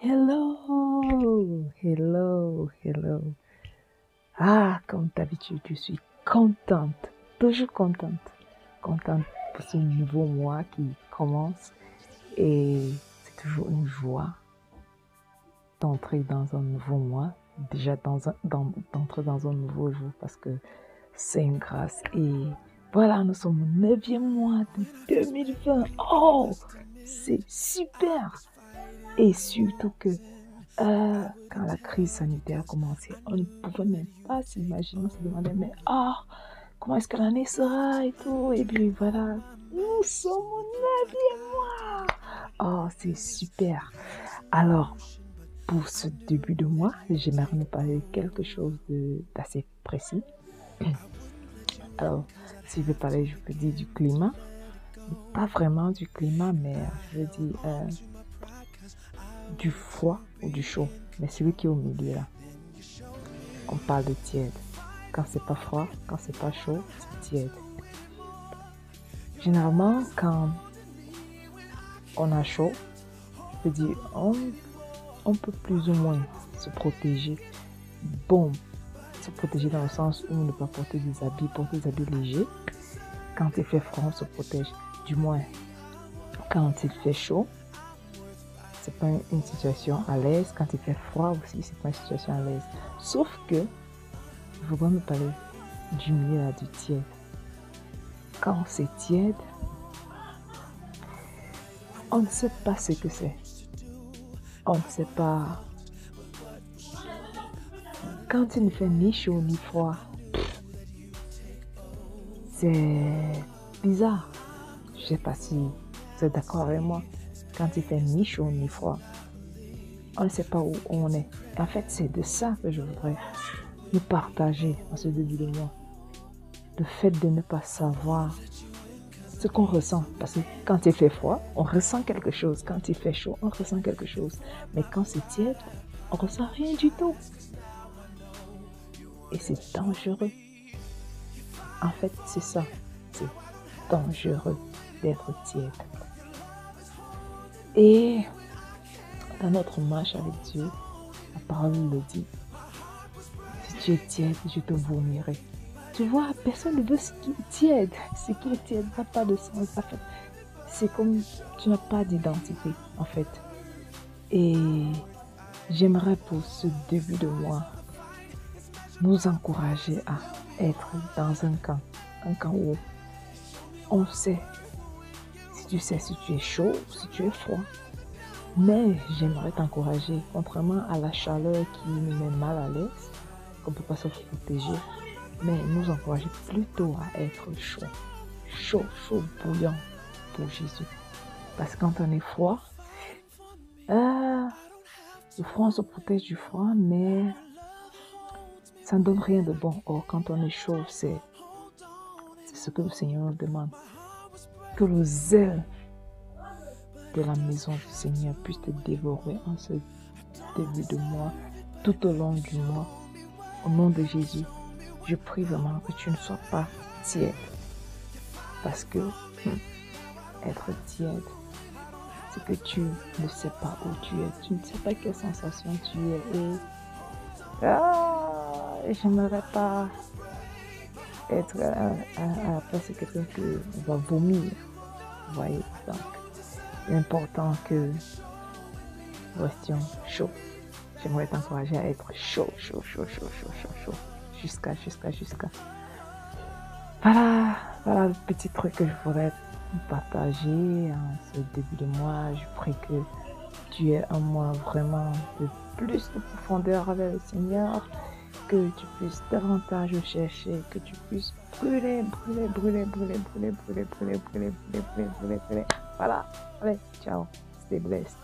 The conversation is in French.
Hello, hello, hello. Ah, comme d'habitude, je suis contente, toujours contente, contente pour ce nouveau mois qui commence. Et c'est toujours une joie d'entrer dans un nouveau mois, déjà d'entrer dans un nouveau jour parce que c'est une grâce. Et voilà, nous sommes au 9e mois de 2020. Oh, c'est super! Et surtout que quand la crise sanitaire a commencé, on ne pouvait même pas s'imaginer, on se demandait, mais comment est-ce que l'année sera et tout. Et puis voilà, nous sommes au 9e mois. Oh, c'est super. Alors, pour ce début de mois, j'aimerais nous parler de quelque chose d'assez précis. Alors, si je veux parler, je peux dire du climat. Pas vraiment du climat, mais je veux dire du froid ou du chaud. Mais celui qui est au milieu là. On parle de tiède. Quand c'est pas froid, quand c'est pas chaud, c'est tiède. Généralement, quand on a chaud, je veux dire, on peut plus ou moins se protéger. Bon, se protéger dans le sens où ne pas porter des habits légers. Quand il fait froid, on se protège. Du moins, quand il fait chaud, c'est pas une situation à l'aise. Quand il fait froid aussi, c'est pas une situation à l'aise. Sauf que, je voudrais me parler du milieu là, du tiède. Quand c'est tiède, on ne sait pas ce que c'est. On ne sait pas. Quand il ne fait ni chaud ni froid, c'est bizarre. Je ne sais pas si vous êtes d'accord avec moi. Quand il fait ni chaud ni froid, on ne sait pas où on est. En fait, c'est de ça que je voudrais nous partager en ce début de mois. Le fait de ne pas savoir ce qu'on ressent. Parce que quand il fait froid, on ressent quelque chose. Quand il fait chaud, on ressent quelque chose. Mais quand c'est tiède, on ne ressent rien du tout. Et c'est dangereux. En fait, c'est ça. C'est dangereux d'être tiède. Et dans notre marche avec Dieu, la parole le dit. Si tu es tiède, je te vomirai. Tu vois, personne ne veut ce qui est tiède. Ce qui est tiède n'a pas de sens. En fait, c'est comme tu n'as pas d'identité, en fait. Et j'aimerais pour ce début de mois nous encourager à être dans un camp où on sait, si tu sais si tu es chaud, si tu es froid. Mais j'aimerais t'encourager, contrairement à la chaleur qui nous met mal à l'aise, qu'on ne peut pas se protéger, mais nous encourager plutôt à être chaud, chaud bouillant pour Jésus. Parce que quand on est froid, le froid, on se protège du froid, mais ça ne donne rien de bon. Or, quand on est chaud, c'est ce que le Seigneur nous demande. Que le zèle de la maison du Seigneur puisse te dévorer en ce début de mois, tout au long du mois. Au nom de Jésus, je prie vraiment que tu ne sois pas tiède. Parce que être tiède, c'est que tu ne sais pas où tu es. Tu ne sais pas quelle sensation tu es. Et j'aimerais pas être à la place de quelqu'un qui va vomir. Vous voyez, donc l'important que nous restions chauds. J'aimerais t'encourager à être chaud. Jusqu'à. Voilà le petit truc que je voudrais partager en ce début de mois. Je prie que tu aies un mois vraiment de plus de profondeur avec le Seigneur, que tu puisses davantage le chercher, que tu puisses brûler. Voilà, allez, ciao, stay blessed.